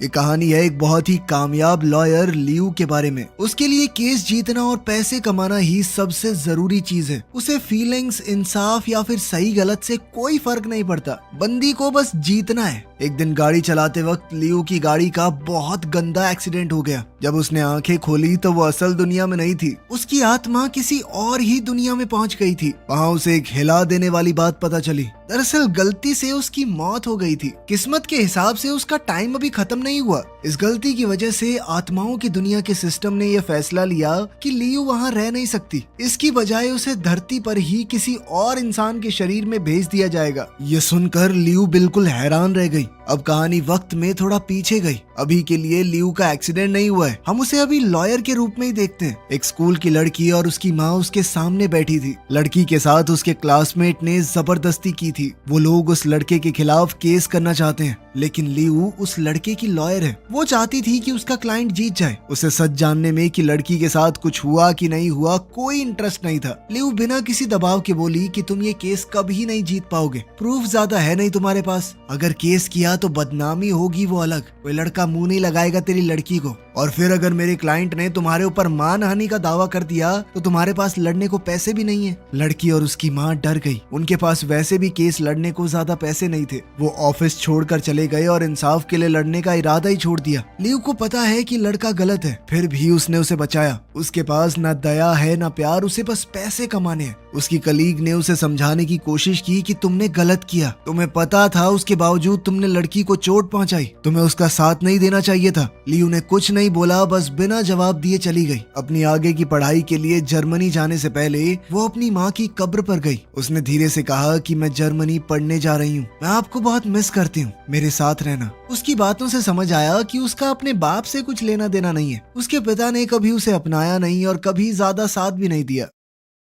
ये कहानी है एक बहुत ही कामयाब लॉयर लियू के बारे में। उसके लिए केस जीतना और पैसे कमाना ही सबसे जरूरी चीज है। उसे फीलिंग्स, इंसाफ या फिर सही गलत से कोई फर्क नहीं पड़ता, बंदी को बस जीतना है। एक दिन गाड़ी चलाते वक्त लियू की गाड़ी का बहुत गंदा एक्सीडेंट हो गया। जब उसने आंखें खोली तो वो असल दुनिया में नहीं थी, उसकी आत्मा किसी और ही दुनिया में पहुंच गई थी। वहाँ उसे एक हिला देने वाली बात पता चली। दरअसल गलती से उसकी मौत हो गई थी। किस्मत के हिसाब से उसका टाइम अभी खत्म नहीं हुआ। इस गलती की वजह से आत्माओं की दुनिया के सिस्टम ने यह फैसला लिया कि लियू वहाँ रह नहीं सकती। इसकी बजाय उसे धरती पर ही किसी और इंसान के शरीर में भेज दिया जाएगा। ये सुनकर लियू बिल्कुल हैरान रह गई। अब कहानी वक्त में थोड़ा पीछे गई। अभी के लिए लियू का एक्सीडेंट नहीं हुआ है, हम उसे अभी लॉयर के रूप में ही देखते हैं। एक स्कूल की लड़की और उसकी माँ उसके सामने बैठी थी। लड़की के साथ उसके क्लासमेट ने जबरदस्ती की थी। वो लोग उस लड़के के खिलाफ केस करना चाहते हैं, लेकिन लियू उस लड़के की लॉयर है। वो चाहती थी कि उसका क्लाइंट जीत जाए। उसे सच जानने में कि लड़की के साथ कुछ हुआ कि नहीं हुआ कोई इंटरेस्ट नहीं था। लियू बिना किसी दबाव के बोली कि तुम ये केस कभी नहीं जीत पाओगे, प्रूफ ज्यादा है नहीं तुम्हारे पास। अगर केस किया तो बदनामी होगी वो अलग, कोई लड़का मुंह नहीं लगाएगा तेरी लड़की को। और फिर अगर मेरे क्लाइंट ने तुम्हारे ऊपर मानहानि का दावा कर दिया तो तुम्हारे पास लड़ने को पैसे भी नहीं है। लड़की और उसकी माँ डर गई। उनके पास वैसे भी केस लड़ने को ज्यादा पैसे नहीं थे। वो ऑफिस छोड़कर चले गए और इंसाफ के लिए लड़ने का इरादा ही छोड़ दिया। लियू को पता है कि लड़का गलत है, फिर भी उसने उसे बचाया। उसके पास ना दया है ना प्यार, उसे बस पैसे कमाने हैं। उसकी कलीग ने उसे समझाने की कोशिश की कि तुमने गलत किया, तुम्हें पता था, उसके बावजूद तुमने लड़की को चोट पहुंचाई, तुम्हें उसका साथ नहीं देना चाहिए था। लियू ने कुछ नहीं बोला, बस बिना जवाब दिए चली गई। अपनी आगे की पढ़ाई के लिए जर्मनी जाने से पहले वो अपनी माँ की कब्र पर गई। उसने धीरे से कहा कि मैं जर्मनी पढ़ने जा रही हूँ, मैं आपको बहुत मिस करती हूँ, मेरे साथ रहना। उसकी बातों से समझ आया कि उसका अपने बाप से कुछ लेना देना नहीं है। उसके पिता ने कभी उसे अपनाया नहीं और कभी ज्यादा साथ भी नहीं दिया।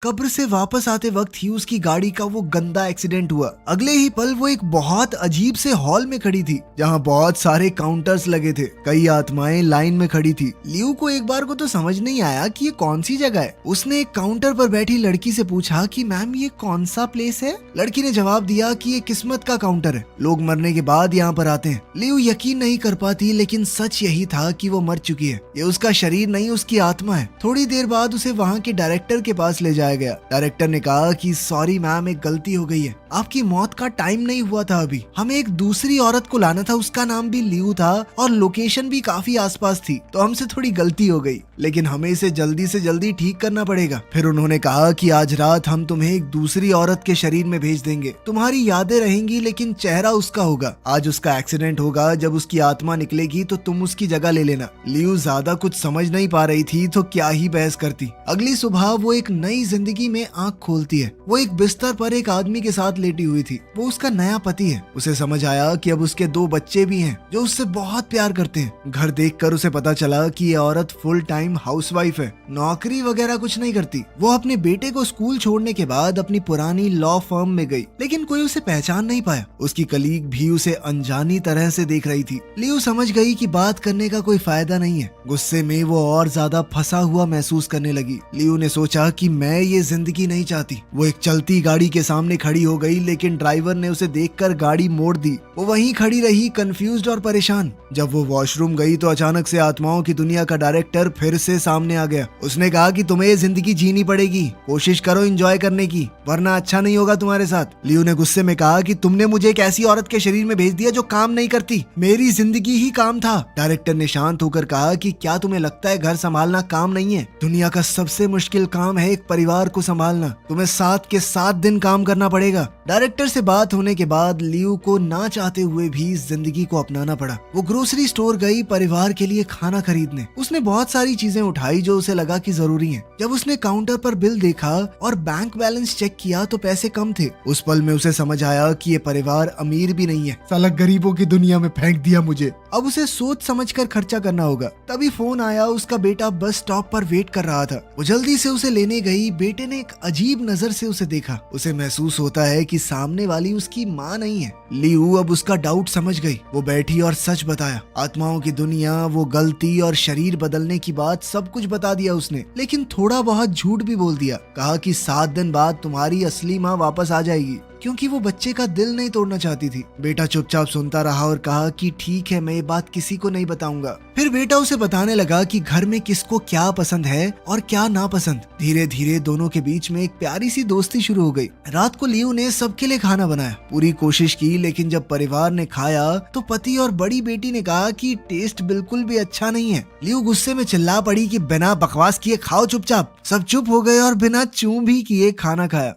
कब्र से वापस आते वक्त ही उसकी गाड़ी का वो गंदा एक्सीडेंट हुआ। अगले ही पल वो एक बहुत अजीब से हॉल में खड़ी थी, जहाँ बहुत सारे काउंटर्स लगे थे। कई आत्माएं लाइन में खड़ी थी। लियू को एक बार को तो समझ नहीं आया कि ये कौन सी जगह है। उसने एक काउंटर पर बैठी लड़की से पूछा कि मैम ये कौन सा प्लेस है। लड़की ने जवाब दिया कि ये किस्मत का काउंटर है, लोग मरने के बाद यहाँ पर आते हैं। लियू यकीन नहीं कर पाती, लेकिन सच यही था कि वो मर चुकी है। ये उसका शरीर नहीं, उसकी आत्मा है। थोड़ी देर बाद उसे वहाँ के डायरेक्टर के पास ले जाया गया। डायरेक्टर ने कहा कि सॉरी मैम, एक गलती हो गई है, आपकी मौत का टाइम नहीं हुआ था अभी। हमें एक दूसरी औरत को लाना था, उसका नाम भी लियू था और लोकेशन भी काफी आसपास थी, तो हमसे थोड़ी गलती हो गई, लेकिन हमें इसे जल्दी से जल्दी ठीक करना पड़ेगा। फिर उन्होंने कहा कि आज रात हम तुम्हें एक दूसरी औरत के शरीर में भेज देंगे, तुम्हारी यादें रहेंगी लेकिन चेहरा उसका होगा। आज उसका एक्सीडेंट होगा, जब उसकी आत्मा निकलेगी तो तुम उसकी जगह ले लेना। लियू ज्यादा कुछ समझ नहीं पा रही थी तो क्या ही बहस करती। अगली सुबह वो एक नई जिंदगी में आंख खोलती है। वो एक बिस्तर पर एक आदमी के साथ लेटी हुई थी। वो उसका नया पति है। उसे समझ आया कि अब उसके 2 बच्चे भी हैं जो उससे बहुत प्यार करते हैं। घर देखकर उसे पता चला कि ये औरत फुल टाइम हाउसवाइफ है, नौकरी वगैरह कुछ नहीं करती। वो अपने बेटे को स्कूल छोड़ने के बाद अपनी पुरानी लॉ फर्म में गई, लेकिन कोई उसे पहचान नहीं पाया। उसकी कलीग भी उसे अनजानी तरह से देख रही थी। लियू समझ गई कि बात करने का कोई फायदा नहीं है। गुस्से में वो और ज्यादा फंसा हुआ महसूस करने लगी। लियू ने सोचा कि मैं ये जिंदगी नहीं चाहती। वो एक चलती गाड़ी के सामने खड़ी हो गई, लेकिन ड्राइवर ने उसे देखकर गाड़ी मोड़ दी। वो वहीं खड़ी रही, कंफ्यूज्ड और परेशान। जब वो वॉशरूम गई तो अचानक से आत्माओं की दुनिया का डायरेक्टर फिर से सामने आ गया। उसने कहा कि तुम्हें ये जिंदगी जीनी पड़ेगी, कोशिश करो एंजॉय करने की, वरना अच्छा नहीं होगा तुम्हारे साथ। लियू ने गुस्से में कहा कि तुमने मुझे एक ऐसी औरत के शरीर में भेज दिया जो काम नहीं करती, मेरी जिंदगी ही काम था। डायरेक्टर ने शांत होकर कहा कि क्या तुम्हें लगता है घर संभालना काम नहीं है? दुनिया का सबसे मुश्किल काम है एक परिवार को संभालना, तुम्हें 7 के 7 दिन काम करना पड़ेगा। डायरेक्टर से बात होने के बाद लियू को ना चाहते हुए भी जिंदगी को अपनाना पड़ा। वो ग्रोसरी स्टोर गई परिवार के लिए खाना खरीदने। उसने बहुत सारी चीजें उठाई जो उसे लगा कि जरूरी हैं। जब उसने काउंटर पर बिल देखा और बैंक बैलेंस चेक किया तो पैसे कम थे। उस पल में उसे समझ आया कि ये परिवार अमीर भी नहीं है, साला गरीबों की दुनिया में फेंक दिया मुझे। अब उसे सोच समझकर खर्चा करना होगा। तभी फोन आया, उसका बेटा बस स्टॉप पर वेट कर रहा था। वो जल्दी से उसे लेने गई। बेटे ने एक अजीब नजर से उसे देखा। उसे महसूस होता है कि सामने वाली उसकी माँ नहीं है। लियू अब उसका डाउट समझ गई। वो बैठी और सच बताया। आत्माओं की दुनिया, वो गलती और शरीर बदलने की बात सब कुछ बता दिया उसने, लेकिन थोड़ा बहुत झूठ भी बोल दिया। कहा कि 7 दिन बाद तुम्हारी असली माँ वापस आ जाएगी, क्योंकि वो बच्चे का दिल नहीं तोड़ना चाहती थी। बेटा चुपचाप सुनता रहा और कहा कि ठीक है, मैं ये बात किसी को नहीं बताऊंगा। फिर बेटा उसे बताने लगा कि घर में किसको क्या पसंद है और क्या नापसंद। धीरे धीरे दोनों के बीच में एक प्यारी सी दोस्ती शुरू हो गई। रात को लियू ने सबके लिए खाना बनाया, पूरी कोशिश की, लेकिन जब परिवार ने खाया तो पति और बड़ी बेटी ने कहा कि टेस्ट बिल्कुल भी अच्छा नहीं है। लियू गुस्से में चिल्ला पड़ी कि बिना बकवास किए खाओ चुपचाप। सब चुप हो गए और बिना चूं भी किए खाना खाया।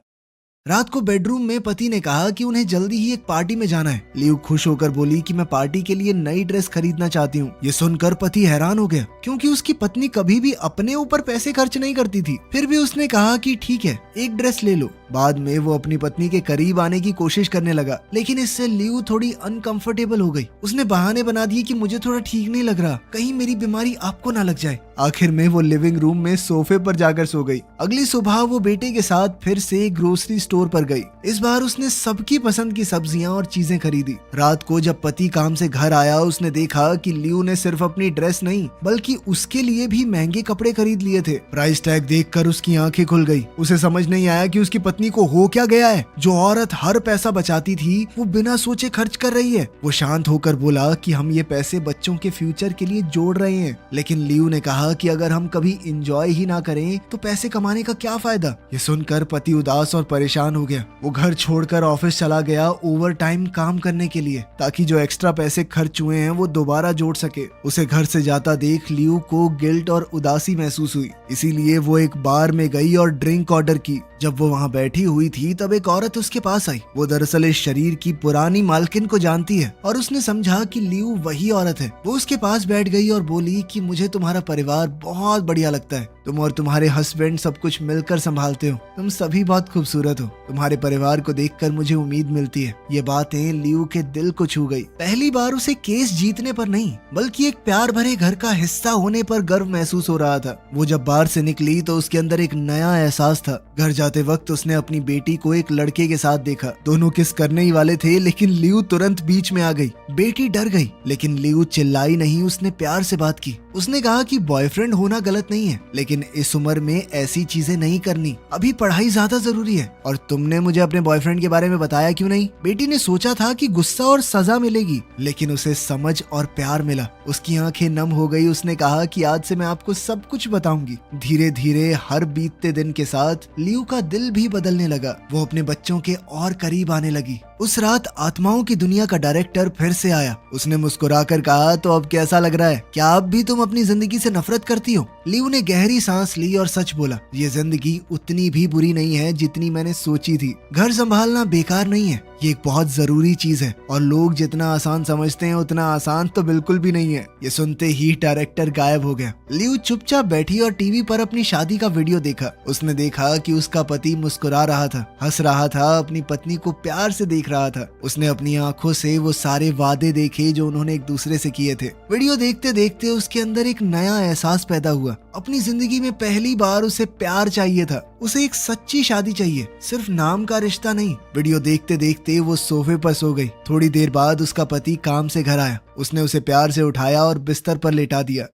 रात को बेडरूम में पति ने कहा कि उन्हें जल्दी ही एक पार्टी में जाना है। लियू खुश होकर बोली कि मैं पार्टी के लिए नई ड्रेस खरीदना चाहती हूँ। ये सुनकर पति हैरान हो गया, क्योंकि उसकी पत्नी कभी भी अपने ऊपर पैसे खर्च नहीं करती थी। फिर भी उसने कहा कि ठीक है, एक ड्रेस ले लो। बाद में वो अपनी पत्नी के करीब आने की कोशिश करने लगा, लेकिन इससे लियू थोड़ी अनकंफर्टेबल हो गई। उसने बहाने बना दिए कि मुझे थोड़ा ठीक नहीं लग रहा, कहीं मेरी बीमारी आपको ना लग जाए। आखिर में वो लिविंग रूम में सोफे पर जाकर सो गई। अगली सुबह वो बेटे के साथ फिर से ग्रोसरी स्टोर पर गई। इस बार उसने सबकी पसंद की सब्जियां और चीजें खरीदी। रात को जब पति काम से घर आया, उसने देखा कि लियू ने सिर्फ अपनी ड्रेस नहीं बल्कि उसके लिए भी महंगे कपड़े खरीद लिए थे। प्राइस टैग देखकर उसकी आंखें खुल गई। उसे समझ नहीं आया कि उसकी पत्नी को हो क्या गया है। जो औरत हर पैसा बचाती थी वो बिना सोचे खर्च कर रही है। वो शांत होकर बोला कि हम ये पैसे बच्चों के फ्यूचर के लिए जोड़ रहे हैं। लेकिन लियू ने कहा कि अगर हम कभी एंजॉय ही ना करें तो पैसे कमाने का क्या फायदा। ये सुनकर पति उदास और परेशान हो गया। वो घर छोड़कर ऑफिस चला गया ओवर टाइम काम करने के लिए, ताकि जो एक्स्ट्रा पैसे खर्च हुए हैं वो दोबारा जोड़ सके। उसे घर से जाता देख लियू को गिल्ट और उदासी महसूस हुई, इसीलिए वो एक बार में गई और ड्रिंक ऑर्डर की। जब वो वहाँ बैठी हुई थी तब एक औरत उसके पास आई। वो दरअसल इस शरीर की पुरानी मालकिन को जानती है और उसने समझा कि लियू वही औरत है। वो उसके पास बैठ गई और बोली कि मुझे तुम्हारा परिवार बहुत बढ़िया लगता है। तुम और तुम्हारे हस्बैंड सब कुछ मिलकर संभालते हो। तुम सभी बहुत खूबसूरत हो। तुम्हारे परिवार को देखकर मुझे उम्मीद मिलती है। ये बातें लियू के दिल को छू गई। पहली बार उसे केस जीतने पर नहीं बल्कि एक प्यार भरे घर का हिस्सा होने पर गर्व महसूस हो रहा था। वो जब बार से निकली तो उसके अंदर एक नया एहसास था। घर जाते वक्त उसने अपनी बेटी को एक लड़के के साथ देखा। दोनों किस करने ही वाले थे, लेकिन लियू तुरंत बीच में आ गई। बेटी डर गई, लेकिन लियू चिल्लाई नहीं। उसने प्यार से बात की। उसने कहा कि बॉयफ्रेंड होना गलत नहीं है, लेकिन इस उम्र में ऐसी चीजें नहीं करनी। अभी पढ़ाई ज्यादा जरूरी है। और तुमने मुझे अपने बॉयफ्रेंड के बारे में बताया क्यों नहीं? बेटी ने सोचा था कि गुस्सा और सजा मिलेगी, लेकिन उसे समझ और प्यार मिला। उसकी आंखें नम हो गई। उसने कहा कि आज से मैं आपको सब कुछ बताऊंगी। धीरे धीरे हर बीतते दिन के साथ लियू का दिल भी बदलने लगा। वो अपने बच्चों के और करीब आने लगी। उस रात आत्माओं की दुनिया का डायरेक्टर फिर से आया। उसने मुस्कुराकर कहा, तो अब कैसा लग रहा है? क्या अब भी तुम अपनी जिंदगी से नफरत करती हो? लियू ने गहरी सांस ली और सच बोला, ये जिंदगी उतनी भी बुरी नहीं है जितनी मैंने सोची थी। घर संभालना बेकार नहीं है, ये एक बहुत जरूरी चीज है और लोग जितना आसान समझते हैं उतना आसान तो बिल्कुल भी नहीं है। ये सुनते ही डायरेक्टर गायब हो गया। लियू चुपचाप बैठी और टीवी पर अपनी शादी का वीडियो देखा। उसने देखा कि उसका पति मुस्कुरा रहा था, हंस रहा था, अपनी पत्नी को प्यार से देख रहा था। उसने अपनी आंखों से वो सारे वादे देखे जो उन्होंने एक दूसरे से किए थे। वीडियो देखते देखते उसके अंदर एक नया एहसास पैदा हुआ। अपनी जिंदगी में पहली बार उसे प्यार चाहिए था। उसे एक सच्ची शादी चाहिए, सिर्फ नाम का रिश्ता नहीं। वीडियो देखते देखते वो सोफे पर सो गई। थोड़ी देर बाद उसका पति काम से घर आया। उसने उसे प्यार से उठाया और बिस्तर पर लेटा दिया।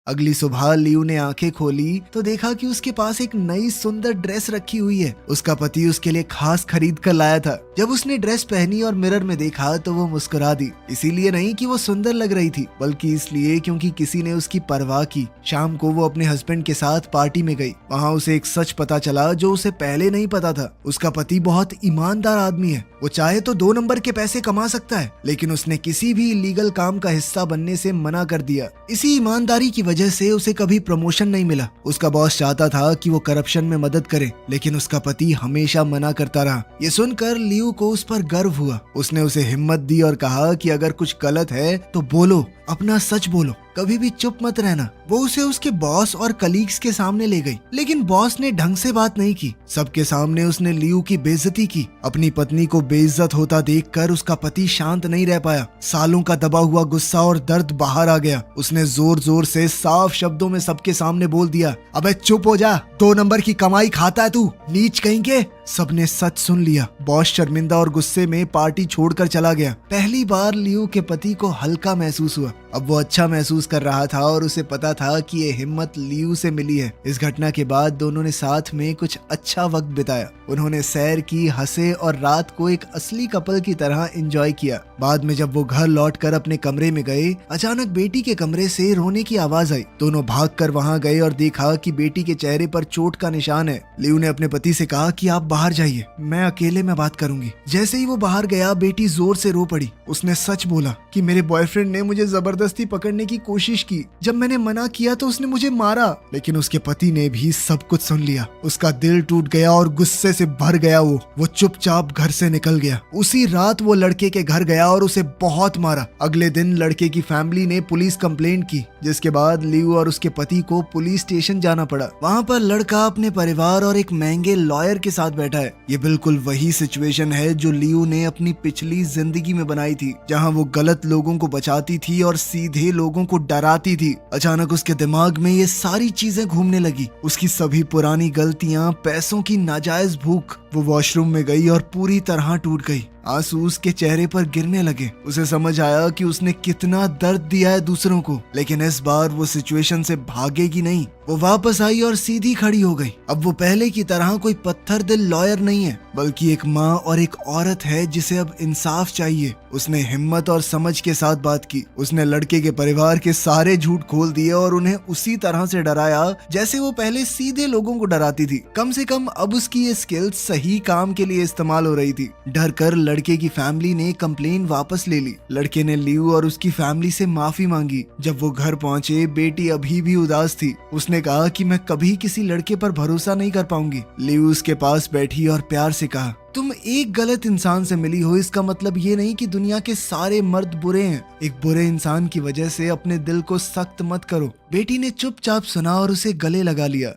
अगली सुबह लियू ने आंखें खोली तो देखा कि उसके पास एक नई सुंदर ड्रेस रखी हुई है। उसका पति उसके लिए खास खरीद कर लाया था। जब उसने ड्रेस पहनी और मिरर में देखा तो वो मुस्कुरा दी। इसीलिए नहीं कि वो सुंदर लग रही थी, बल्कि इसलिए क्योंकि किसी ने उसकी परवाह की। शाम को वो अपने हस्बैंड के साथ पार्टी में गई। वहाँ उसे एक सच पता चला जो उसे पहले नहीं पता था। उसका पति बहुत ईमानदार आदमी है। वो चाहे तो 2 नंबर के पैसे कमा सकता है, लेकिन उसने किसी भी इलीगल काम का हिस्सा बनने से मना कर दिया। इसी ईमानदारी की वजह से उसे कभी प्रमोशन नहीं मिला। उसका बॉस चाहता था कि वो करप्शन में मदद करे, लेकिन उसका पति हमेशा मना करता रहा। ये सुनकर लियू को उस पर गर्व हुआ। उसने उसे हिम्मत दी और कहा कि अगर कुछ गलत है तो बोलो, अपना सच बोलो, कभी भी चुप मत रहना। वो उसे उसके बॉस और कलीग्स के सामने ले गई, लेकिन बॉस ने ढंग से बात नहीं की। सबके सामने उसने लियू की बेइज्जती की। अपनी पत्नी को बेइज्जत होता देखकर उसका पति शांत नहीं रह पाया। सालों का दबा हुआ गुस्सा और दर्द बाहर आ गया। उसने जोर जोर से साफ शब्दों में सबके सामने बोल दिया, अबे चुप हो जा, 2 नंबर की कमाई खाता है तू, नीच कहीं के। सबने सच सुन लिया। बॉस शर्मिंदा और गुस्से में पार्टी छोड़कर चला गया। पहली बार लियू के पति को हल्का महसूस हुआ। अब वो अच्छा महसूस कर रहा था और उसे पता था कि ये हिम्मत लियू से मिली है। इस घटना के बाद दोनों ने साथ में कुछ अच्छा वक्त बिताया। उन्होंने सैर की, हंसे और रात को एक असली कपल की तरह एंजॉय किया। बाद में जब वो घर लौटकर अपने कमरे में गए, अचानक बेटी के कमरे से रोने की आवाज आई। दोनों भागकर वहां गए और देखा कि बेटी के चेहरे पर चोट का निशान है। लियू ने अपने पति से कहा कि आप बाहर जाइए, मैं अकेले में बात करूंगी। जैसे ही वो बाहर गया, बेटी जोर से रो पड़ी। उसने सच बोला कि मेरे बॉयफ्रेंड ने मुझे जबरदस्ती पकड़ने की कोशिश की। जब मैंने मना किया तो उसने मुझे मारा। लेकिन उसके पति ने भी सब कुछ सुन लिया। उसका दिल टूट गया और गुस्से से भर गया। वो चुपचाप घर से निकल गया। उसी रात वो लड़के के घर गया और उसे बहुत मारा। अगले दिन लड़के की फैमिली ने पुलिस कंप्लेंट की, जिसके बाद लियू और उसके पति को पुलिस स्टेशन जाना पड़ा। वहाँ पर लड़का अपने परिवार और एक महंगे लॉयर के साथ बैठा है। ये बिल्कुल वही सिचुएशन है जो लियू ने अपनी पिछली जिंदगी में बनाई थी, जहाँ वो गलत लोगों को बचाती थी और सीधे लोगों को डराती थी। अचानक उसके दिमाग में ये सारी चीजें घूमने लगी। उसकी सभी पुरानी गलतियां, पैसों की नाजायज भूख। वो वॉशरूम में गई और पूरी तरह टूट गई। आंसू उसके चेहरे पर गिरने लगे। उसे समझ आया कि उसने कितना दर्द दिया है दूसरों को। लेकिन इस बार वो सिचुएशन से भागेगी नहीं। वो वापस आई और सीधी खड़ी हो गई। अब वो पहले की तरह कोई पत्थर दिल लॉयर नहीं है, बल्कि एक माँ और एक औरत है जिसे अब इंसाफ चाहिए। उसने हिम्मत और समझ के साथ बात की। उसने लड़के के परिवार के सारे झूठ खोल दिए और उन्हें उसी तरह से डराया जैसे वो पहले सीधे लोगों को डराती थी। कम से कम अब उसकी ये स्किल सही काम के लिए इस्तेमाल हो रही थी। डर कर लड़के की फैमिली ने कंप्लेन वापस ले ली। लड़के ने लियू और उसकी फैमिली से माफी मांगी। जब वो घर पहुंचे, बेटी अभी भी उदास थी। उसने कहा कि मैं कभी किसी लड़के पर भरोसा नहीं कर पाऊंगी। लियू उसके पास बैठी और प्यार से कहा, तुम एक गलत इंसान से मिली हो, इसका मतलब ये नहीं कि दुनिया के सारे मर्द बुरे हैं। एक बुरे इंसान की वजह से अपने दिल को सख्त मत करो। बेटी ने चुपचाप सुना और उसे गले लगा लिया।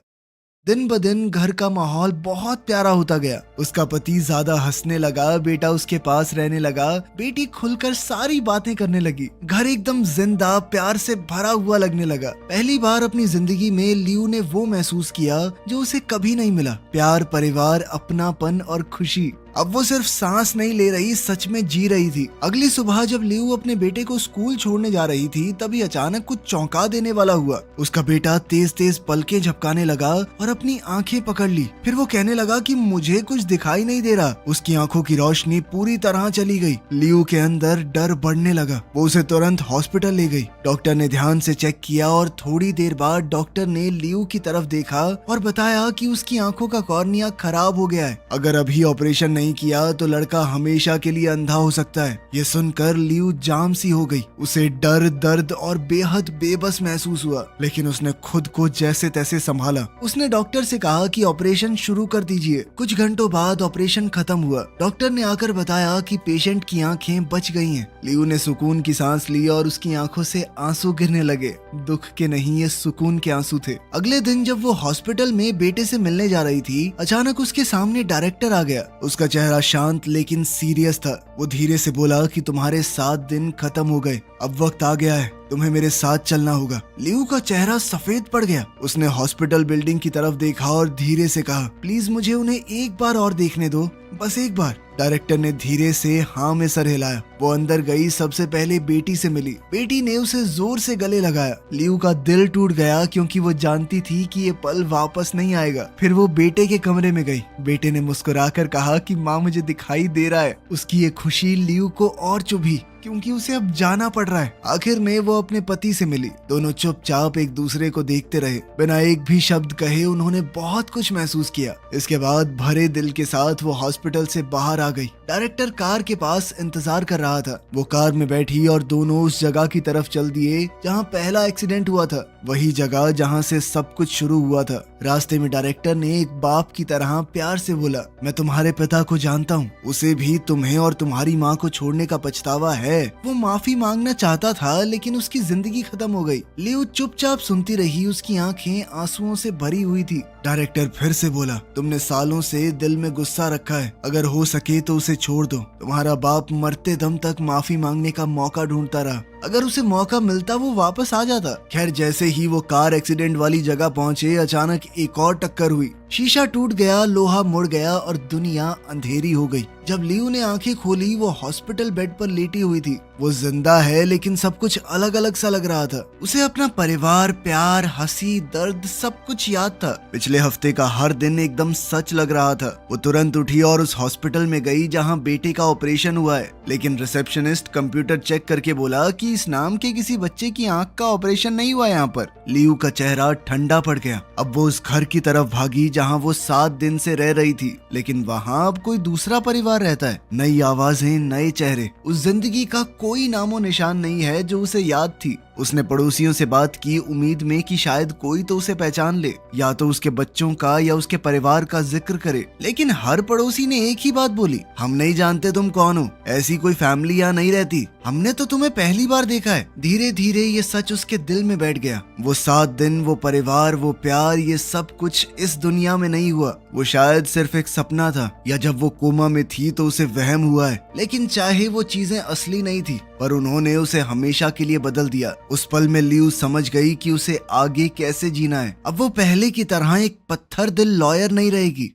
दिन ब दिन घर का माहौल बहुत प्यारा होता गया। उसका पति ज्यादा हंसने लगा, बेटा उसके पास रहने लगा, बेटी खुलकर सारी बातें करने लगी। घर एकदम जिंदा, प्यार से भरा हुआ लगने लगा। पहली बार अपनी जिंदगी में लियू ने वो महसूस किया जो उसे कभी नहीं मिला, प्यार, परिवार, अपनापन और खुशी। अब वो सिर्फ सांस नहीं ले रही, सच में जी रही थी। अगली सुबह जब लियू अपने बेटे को स्कूल छोड़ने जा रही थी, तभी अचानक कुछ चौंका देने वाला हुआ। उसका बेटा तेज तेज पलकें झपकाने लगा और अपनी आंखें पकड़ ली। फिर वो कहने लगा कि मुझे कुछ दिखाई नहीं दे रहा। उसकी आंखों की रोशनी पूरी तरह चली गई। लियू के अंदर डर बढ़ने लगा। वो उसे तुरंत हॉस्पिटल ले गई। डॉक्टर ने ध्यान से चेक किया और थोड़ी देर बाद डॉक्टर ने लियू की तरफ देखा और बताया कि उसकी आंखों का कॉर्निया खराब हो गया है। अगर अभी ऑपरेशन नहीं किया तो लड़का हमेशा के लिए अंधा हो सकता है। ये सुनकर लियू जाम सी हो गई। उसे डर, दर्द और बेहद बेबस महसूस हुआ, लेकिन उसने खुद को जैसे तैसे संभाला। उसने डॉक्टर से कहा कि ऑपरेशन शुरू कर दीजिए। कुछ घंटों बाद ऑपरेशन खत्म हुआ। डॉक्टर ने आकर बताया कि पेशेंट की आंखें बच गई हैं। लियू ने सुकून की सांस ली और उसकी आंखों से आंसू गिरने लगे। दुख के नहीं, ये सुकून के आंसू थे। अगले दिन जब वो हॉस्पिटल में बेटे से मिलने जा रही थी, अचानक उसके सामने डायरेक्टर आ गया। उसका चेहरा शांत लेकिन सीरियस था। वो धीरे से बोला कि तुम्हारे 7 दिन खत्म हो गए, अब वक्त आ गया है, तुम्हें मेरे साथ चलना होगा। लियू का चेहरा सफेद पड़ गया। उसने हॉस्पिटल बिल्डिंग की तरफ देखा और धीरे से कहा, प्लीज मुझे उन्हें एक बार और देखने दो, बस एक बार। डायरेक्टर ने धीरे से हाँ में सर हिलाया। वो अंदर गई, सबसे पहले बेटी से मिली। बेटी ने उसे जोर से गले लगाया। लियू का दिल टूट गया क्योंकि वो जानती थी कि ये पल वापस नहीं आएगा। फिर वो बेटे के कमरे में गई। बेटे ने मुस्कुराकर कहा कि माँ मुझे दिखाई दे रहा है। उसकी ये खुशी लियू को और चुभी क्योंकि उसे अब जाना पड़ रहा है। आखिर में वो अपने पति से मिली। दोनों चुपचाप एक दूसरे को देखते रहे। बिना एक भी शब्द कहे उन्होंने बहुत कुछ महसूस किया। इसके बाद भरे दिल के साथ वो हॉस्पिटल से बाहर आ गई। डायरेक्टर कार के पास इंतजार कर रहा था। वो कार में बैठी और दोनों उस जगह की तरफ चल दिए जहाँ पहला एक्सीडेंट हुआ था, वही जगह जहाँ से सब कुछ शुरू हुआ था। रास्ते में डायरेक्टर ने एक बाप की तरह प्यार से बोला, मैं तुम्हारे पिता को जानता हूँ, उसे भी तुम्हें और तुम्हारी माँ को छोड़ने का पछतावा है। वो माफी मांगना चाहता था लेकिन उसकी जिंदगी खत्म हो गई। लियू चुपचाप सुनती रही, उसकी आंखें आंसुओं से भरी हुई थी। डायरेक्टर फिर से बोला, तुमने सालों से दिल में गुस्सा रखा है, अगर हो सके तो उसे छोड़ दो। तुम्हारा बाप मरते दम तक माफी मांगने का मौका ढूंढता रहा, अगर उसे मौका मिलता वो वापस आ जाता। खैर, जैसे ही वो कार एक्सीडेंट वाली जगह पहुंचे, अचानक एक और टक्कर हुई। शीशा टूट गया, लोहा मुड़ गया और दुनिया अंधेरी हो गई। जब लियू ने आंखें खोली वो हॉस्पिटल बेड पर लेटी हुई थी। वो जिंदा है लेकिन सब कुछ अलग अलग सा लग रहा था। उसे अपना परिवार, प्यार, हंसी, दर्द सब कुछ याद था। पिछले हफ्ते का हर दिन एकदम सच लग रहा था। वो तुरंत उठी और उस हॉस्पिटल में गई जहां बेटे का ऑपरेशन हुआ है, लेकिन रिसेप्शनिस्ट कंप्यूटर चेक करके बोला कि इस नाम के किसी बच्चे की आंख का ऑपरेशन नहीं हुआ यहाँ पर। लियू का चेहरा ठंडा पड़ गया। अब वो उस घर की तरफ भागी जहाँ वो 7 दिन से रह रही थी, लेकिन वहाँ अब कोई दूसरा परिवार रहता है। नई आवाजें, नए चेहरे, उस जिंदगी का कोई नामो निशान नहीं है जो उसे याद थी। उसने पड़ोसियों से बात की, उम्मीद में कि शायद कोई तो उसे पहचान ले, या तो उसके बच्चों का या उसके परिवार का जिक्र करे, लेकिन हर पड़ोसी ने एक ही बात बोली, हम नहीं जानते तुम कौन हो, ऐसी कोई फैमिली यहाँ नहीं रहती, हमने तो तुम्हें पहली बार देखा है। धीरे धीरे ये सच उसके दिल में बैठ गया। वो 7 दिन, वो परिवार, वो प्यार, ये सब कुछ इस दुनिया में नहीं हुआ। वो शायद सिर्फ एक सपना था, या जब वो कोमा में थी तो उसे वहम हुआ है। लेकिन चाहे वो चीजें असली नहीं थी, पर उन्होंने उसे हमेशा के लिए बदल दिया। उस पल में लियू समझ गई कि उसे आगे कैसे जीना है। अब वो पहले की तरह एक पत्थर दिल लॉयर नहीं रहेगी।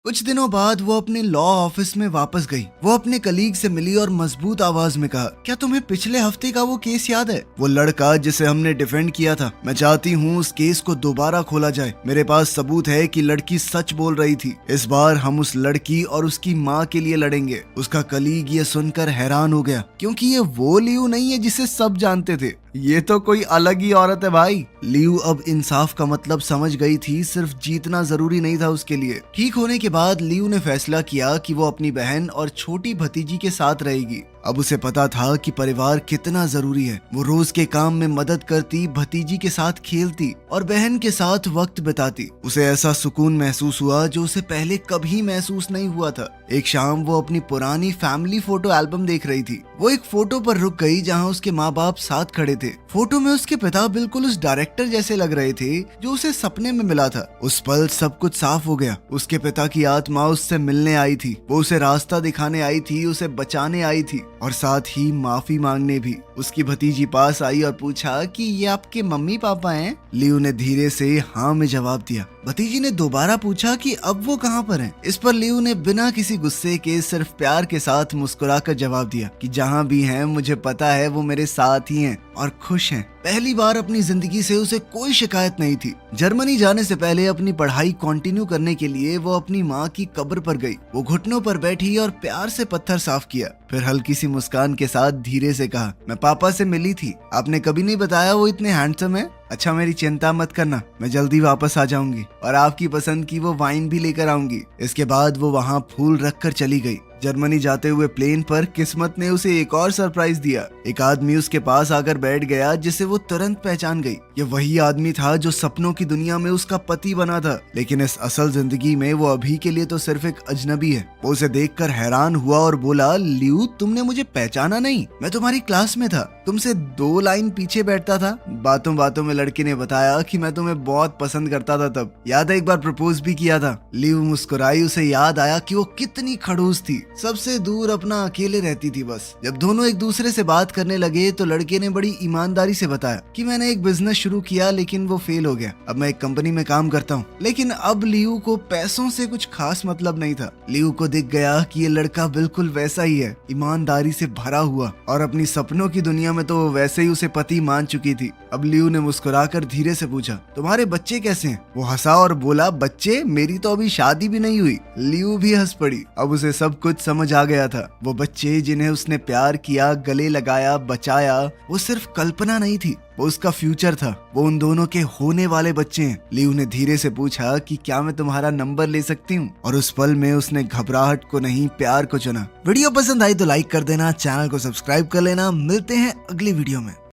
कुछ दिनों बाद वो अपने लॉ ऑफिस में वापस गई। वो अपने कलीग से मिली और मजबूत आवाज में कहा, क्या तुम्हें पिछले हफ्ते का वो केस याद है? वो लड़का जिसे हमने डिफेंड किया था। मैं चाहती हूँ उस केस को दोबारा खोला जाए। मेरे पास सबूत है कि लड़की सच बोल रही थी। इस बार हम उस लड़की और उसकी माँ के लिए लड़ेंगे। उसका कलीग ये सुनकर हैरान हो गया, क्योंकि ये वो लियू नहीं है जिसे सब जानते थे। ये तो कोई अलग ही औरत है भाई। लियू अब इंसाफ का मतलब समझ गई थी। सिर्फ जीतना जरूरी नहीं था उसके लिए। ठीक होने के बाद लियू ने फैसला किया कि वो अपनी बहन और छोटी भतीजी के साथ रहेगी। अब उसे पता था कि परिवार कितना जरूरी है। वो रोज के काम में मदद करती, भतीजी के साथ खेलती और बहन के साथ वक्त बिताती। उसे ऐसा सुकून महसूस हुआ जो उसे पहले कभी महसूस नहीं हुआ था। एक शाम वो अपनी पुरानी फैमिली फोटो एल्बम देख रही थी। वो एक फोटो पर रुक गई जहाँ उसके माँ बाप साथ खड़े थे। फोटो में उसके पिता बिल्कुल उस डायरेक्टर जैसे लग रहे थे जो उसे सपने में मिला था। उस पल सब कुछ साफ हो गया। उसके पिता की आत्मा उससे मिलने आई थी। वो उसे रास्ता दिखाने आई थी, उसे बचाने आई थी और साथ ही माफी मांगने भी। उसकी भतीजी पास आई और पूछा कि ये आपके मम्मी पापा हैं? लियू ने धीरे से हाँ में जवाब दिया। भतीजी ने दोबारा पूछा कि अब वो कहाँ पर हैं? इस पर लियू ने बिना किसी गुस्से के सिर्फ प्यार के साथ मुस्कुराकर जवाब दिया कि जहाँ भी हैं मुझे पता है वो मेरे साथ ही हैं और खुश हैं। पहली बार अपनी जिंदगी से उसे कोई शिकायत नहीं थी। जर्मनी जाने से पहले अपनी पढ़ाई कंटिन्यू करने के लिए वो अपनी माँ की कब्र पर गई। वो घुटनों पर बैठी और प्यार से पत्थर साफ किया। फिर हल्की सी मुस्कान के साथ धीरे से कहा, मैं पापा से मिली थी। आपने कभी नहीं बताया वो इतने हैंडसम है। अच्छा मेरी चिंता मत करना, मैं जल्दी वापस आ जाऊंगी और आपकी पसंद की वो वाइन भी लेकर आऊंगी। इसके बाद वो वहाँ फूल रखकर चली गई। जर्मनी जाते हुए प्लेन पर किस्मत ने उसे एक और सरप्राइज दिया। एक आदमी उसके पास आकर बैठ गया जिसे वो तुरंत पहचान गई। ये वही आदमी था जो सपनों की दुनिया में उसका पति बना था, लेकिन इस असल जिंदगी में वो अभी के लिए तो सिर्फ एक अजनबी है। वो उसे देखकर हैरान हुआ और बोला, लियू तुमने मुझे पहचाना नहीं? मैं तुम्हारी क्लास में था, तुमसे 2 लाइन पीछे बैठता था। बातों बातों में लड़के ने बताया कि मैं तुम्हें बहुत पसंद करता था तब। याद है एक बार प्रपोज भी किया था। लियू मुस्कुराई। उसे याद आया कि वो कितनी खड़ूस थी। सबसे दूर अपना अकेले रहती थी बस। जब दोनों एक दूसरे से बात करने लगे तो लड़के ने बड़ी ईमानदारी से बताया कि मैंने एक बिजनेस शुरू किया लेकिन वो फेल हो गया। अब मैं एक कंपनी में काम करता हूँ। लेकिन अब लियू को पैसों से कुछ खास मतलब नहीं था। लियू को दिख गया कि ये लड़का बिल्कुल वैसा ही है, ईमानदारी से भरा हुआ, और अपनी सपनों की दुनिया में तो वैसे ही उसे पति मान चुकी थी। अब लियू ने मुस्कुराकर धीरे से पूछा, तुम्हारे बच्चे कैसे हैं? वो हंसा और बोला, बच्चे? मेरी तो अभी शादी भी नहीं हुई। लियू भी हंस पड़ी। अब उसे सब कुछ समझ आ गया था। वो बच्चे जिन्हें उसने प्यार किया, गले लगाया, बचाया, वो सिर्फ कल्पना नहीं थी, वो उसका फ्यूचर था। वो उन दोनों के होने वाले बच्चे हैं। लियू ने धीरे से पूछा कि क्या मैं तुम्हारा नंबर ले सकती हूँ? और उस पल में उसने घबराहट को नहीं, प्यार को चुना। वीडियो पसंद आई तो लाइक कर देना, चैनल को सब्सक्राइब कर लेना। मिलते हैं अगली वीडियो में।